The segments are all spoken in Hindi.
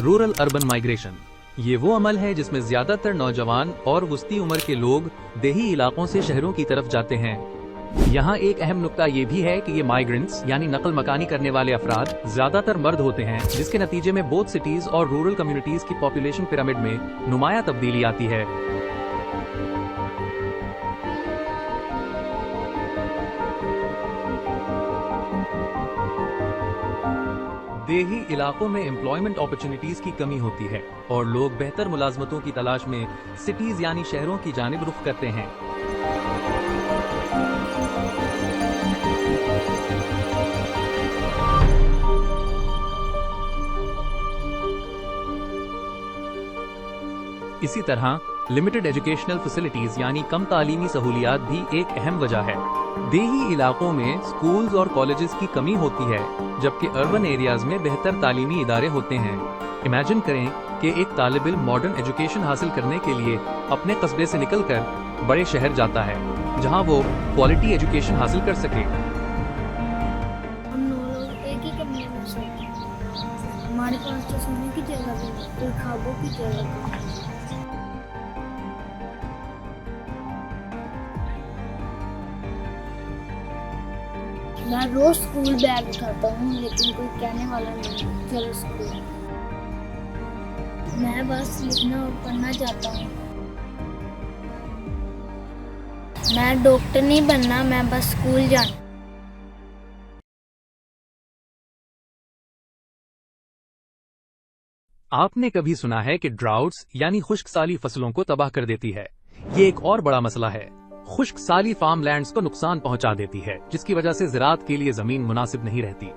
Rural urban migration. ये वो अमल है जिसमें ज्यादातर नौजवान और वस्ती उम्र के लोग देही इलाकों से शहरों की तरफ जाते हैं। यहाँ एक अहम नुक्ता ये भी है कि ये माइग्रेंट्स यानी नकल मकानी करने वाले अफराद ज्यादातर मर्द होते हैं, जिसके नतीजे में बोथ सिटीज और रूरल कम्युनिटीज की पॉपुलेशन पिरामिड में नुमाया तब्दीली आती है। देही इलाकों में एम्प्लॉयमेंट अपॉर्चुनिटीज की कमी होती है और लोग बेहतर मुलाजमतों की तलाश में सिटीज यानी शहरों की जानिब रुख करते हैं। इसी तरह लिमिटेड एजुकेशनल फैसिलिटीज यानी कम तालीमी सहूलियात भी एक अहम वजह है। देही इलाकों में स्कूल्स और कॉलेजेस की कमी होती है, जबकि अर्बन एरियाज में बेहतर तालीमी इदारे होते हैं। इमेजिन करें कि एक तालिब इल्म मॉडर्न एजुकेशन हासिल करने के लिए अपने कस्बे से निकलकर बड़े शहर जाता है, जहां वो क्वालिटी एजुकेशन हासिल कर सके। हम लोग एक ही कमरे में सोते हैं। हमारे पास तो सोने की जगह भी नहीं, कोई ख्वाबों की जगह भी नहीं। मैं रोज स्कूल बैग उठाता हूँ, लेकिन कोई कहने वाला नहीं चलो स्कूल। मैं बस लिखना और पढ़ना चाहता हूँ। मैं डॉक्टर नहीं बनना, मैं बस स्कूल जाना। आपने कभी सुना है कि ड्राउट्स यानी खुश्क साली फसलों को तबाह कर देती है? ये एक और बड़ा मसला है। खुश्क साली फार्म लैंड्स को नुकसान पहुंचा देती है, जिसकी वजह से ज़राअत के लिए जमीन मुनासिब नहीं रहती।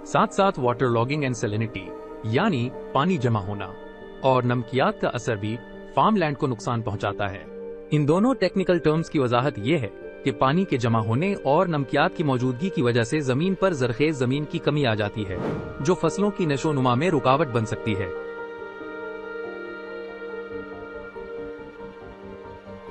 साथ साथ वाटर लॉगिंग एंड सैलिनिटी यानी पानी जमा होना और नमकियात का असर भी फार्म लैंड को नुकसान पहुंचाता है। इन दोनों टेक्निकल टर्म्स की वजाहत ये है कि पानी के जमा होने और नमकियात की मौजूदगी की वजह से जमीन पर जरखेज जमीन की कमी आ जाती है, जो फसलों की नशोनुमा में रुकावट बन सकती है।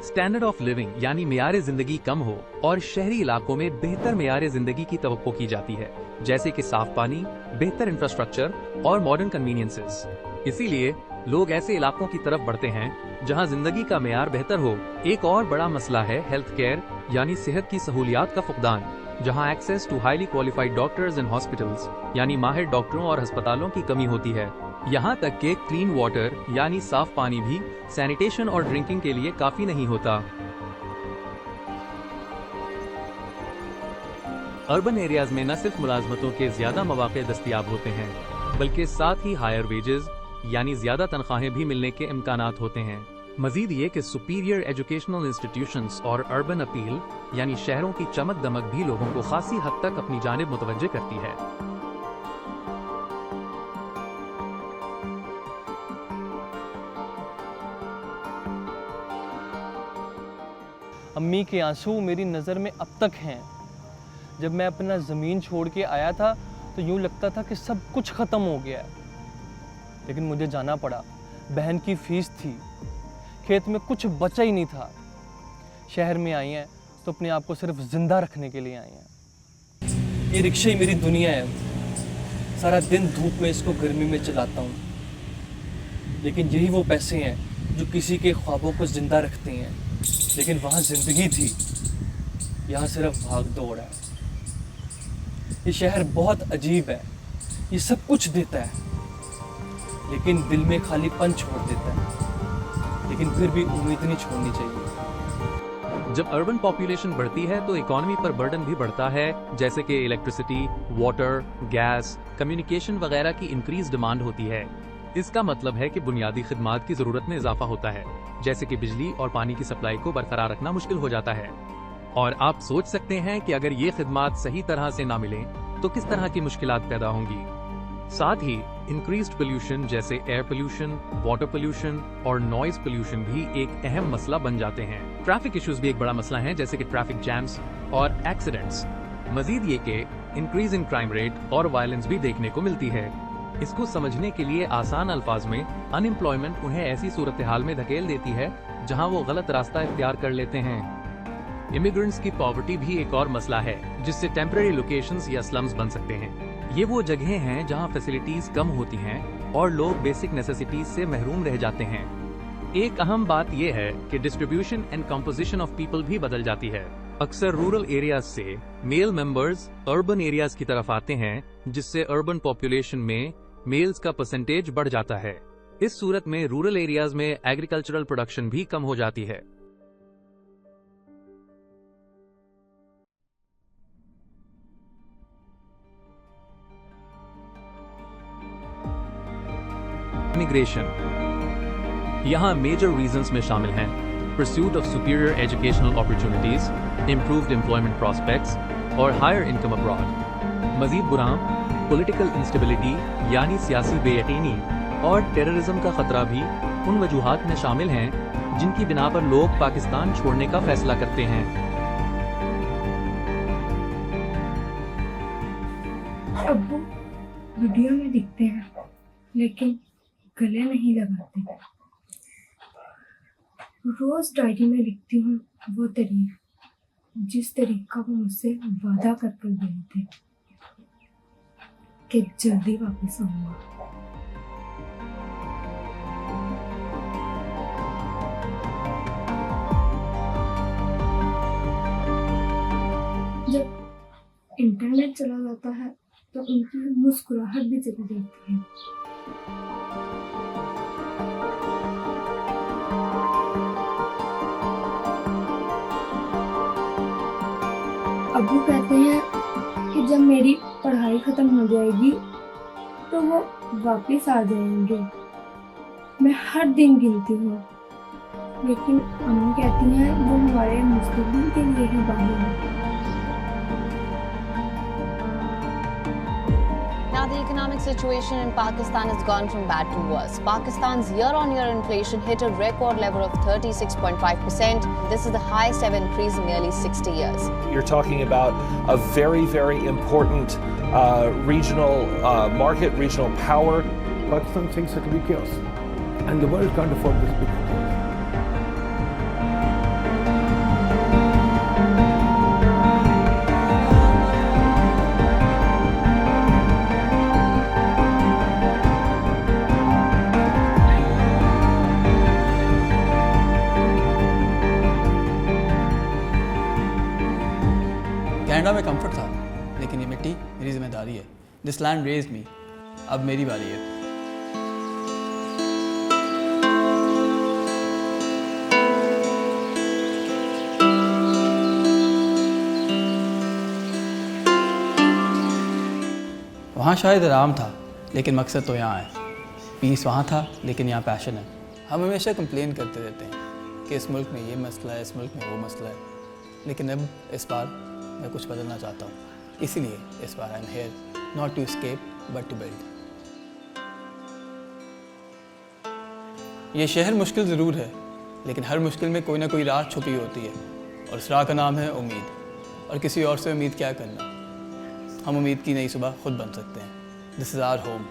स्टैंडर्ड ऑफ लिविंग यानी मेयार जिंदगी कम हो और शहरी इलाकों में बेहतर मेयार जिंदगी की तवक्को की जाती है, जैसे कि साफ पानी, बेहतर इंफ्रास्ट्रक्चर और मॉडर्न कन्वीनियंसेस। इसीलिए लोग ऐसे इलाकों की तरफ बढ़ते हैं जहां जिंदगी का मेयार बेहतर हो। एक और बड़ा मसला है हेल्थ केयर यानी सेहत की सहूलियात का फुकदान, जहां access to highly qualified doctors and hospitals यानी माहिर डॉक्टरों और अस्पतालों की कमी होती है। यहाँ तक कि क्लीन वाटर यानी साफ पानी भी सैनिटेशन और ड्रिंकिंग के लिए काफी नहीं होता। अर्बन एरियाज में न सिर्फ मुलाजमतों के ज्यादा मौके दस्तयाब होते हैं, बल्कि साथ ही हायर वेजेस यानी ज्यादा तनख्वाहें भी मिलने के इम्कानात होते हैं। मजीद ये कि सुपीरियर एजुकेशनल इंस्टीट्यूशंस और अर्बन अपील यानी शहरों की चमक दमक भी लोगों को खासी हद तक अपनी जानिब मुतवज्जे करती है। अम्मी के आंसू मेरी नज़र में अब तक हैं। जब मैं अपना ज़मीन छोड़ के आया था तो यूँ लगता था कि सब कुछ ख़त्म हो गया है, लेकिन मुझे जाना पड़ा। बहन की फ़ीस थी, खेत में कुछ बचा ही नहीं था। शहर में आई हैं तो अपने आप को सिर्फ ज़िंदा रखने के लिए आई हैं। ये रिक्शा ही मेरी दुनिया है। सारा दिन धूप में इसको गर्मी में चलाता हूँ, लेकिन यही वो पैसे हैं जो किसी के ख्वाबों को ज़िंदा रखते हैं। लेकिन वहाँ ज़िंदगी थी, यहाँ सिर्फ भाग दौड़ है। ये शहर बहुत अजीब है, ये सब कुछ देता है लेकिन दिल में खालीपन छोड़ देता है। लेकिन फिर भी उम्मीद नहीं छोड़नी चाहिए। जब अर्बन पॉपुलेशन बढ़ती है तो इकोनॉमी पर बर्डन भी बढ़ता है, जैसे कि इलेक्ट्रिसिटी, वाटर, गैस, कम्युनिकेशन वगैरह की इंक्रीज डिमांड होती है। इसका मतलब है कि बुनियादी खिदमात की जरूरत में इजाफा होता है, जैसे कि बिजली और पानी की सप्लाई को बरकरार रखना मुश्किल हो जाता है। और आप सोच सकते हैं कि अगर ये खिदमात सही तरह से ना मिलें तो किस तरह की मुश्किलात पैदा होंगी। साथ ही इंक्रीज्ड पोल्यूशन जैसे एयर पोल्यूशन, वाटर पोल्यूशन और नॉइज पोल्यूशन भी एक अहम मसला बन जाते हैं। ट्रैफिक इश्यूज भी एक बड़ा मसला है, जैसे कि ट्रैफिक जैम्स और एक्सीडेंट्स। मजीद ये कि इंक्रीज इन क्राइम रेट और वायलेंस भी देखने को मिलती है। इसको समझने के लिए आसान अल्फाज में अनएम्प्लॉयमेंट उन्हें ऐसी सूरत हाल में धकेल देती है जहां वो गलत रास्ता इख्तियार कर लेते हैं। इमिग्रेंट्स की पॉवर्टी भी एक और मसला है, जिससे टेम्पररी लोकेशंस या स्लम्स बन सकते हैं। ये वो जगहें हैं जहां फैसिलिटीज कम होती हैं और लोग बेसिक नेसेसिटीज से महरूम रह जाते हैं। एक अहम बात यह है कि distribution and composition of people भी बदल जाती है। अक्सर रूरल एरियाज से मेल मेंबर्स अर्बन एरियाज की तरफ आते हैं, जिससे अर्बन पॉपुलेशन में मेल्स का परसेंटेज बढ़ जाता है। इस सूरत में रूरल एरियाज में एग्रीकल्चरल प्रोडक्शन भी कम हो जाती है। इमिग्रेशन यहाँ मेजर रीजंस में शामिल हैं pursuit of superior educational opportunities, improved employment prospects और हायर इनकम अब्रॉड। मजीद बुराम पॉलिटिकल इंस्टेबिलिटी यानी सियासी बेयकीनी और टेररिज्म का खतरा भी उन वजूहात में शामिल हैं जिनकी बिना पर लोग पाकिस्तान छोड़ने का फैसला करते हैं। अब्बू वीडियो में दिखते हैं लेकिन गले नहीं लगाते। रोज डायरी में लिखती हूँ वो तारीख जिस तारीख का वो मुझसे वादा कर गए थे कि जल्दी वापस आऊंगा। जब इंटरनेट चला जाता है तो उनकी मुस्कुराहट भी चली जाती है। अब्बू कहते हैं कि जब मेरी पढ़ाई ख़त्म हो जाएगी तो वो वापस आ जाएंगे। मैं हर दिन गिनती हूँ, लेकिन अम्मी कहती हैं वो हमारे मुस्तकबिल के लिए ही बाहर है। Now the economic situation in Pakistan has gone from bad to worse. Pakistan's year-on-year inflation hit a record level of 36.5%. This is the highest ever increase in nearly 60 years. You're talking about a very, very important regional market, regional power. Pakistan thinks it will be chaos, and the world can't afford this big thing. Canada में कंफर्ट था, लेकिन ये मिट्टी मेरी जिम्मेदारी है। दिस लैंड रेज्ड मी, अब मेरी बारी है। वहाँ शायद आराम था, लेकिन मकसद तो यहाँ है। पीस वहाँ था, लेकिन यहाँ पैशन है। हम हमेशा कंप्लेन करते रहते हैं कि इस मुल्क में ये मसला है, इस मुल्क में वो मसला है, लेकिन अब इस बार मैं कुछ बदलना चाहता हूँ। इसीलिए इस बार I am here not to escape but to build. ये शहर मुश्किल ज़रूर है, लेकिन हर मुश्किल में कोई ना कोई राह छुपी होती है, और उस राह का नाम है उम्मीद। और किसी और से उम्मीद क्या करना, हम उम्मीद की नई सुबह खुद बन सकते हैं। This is our home.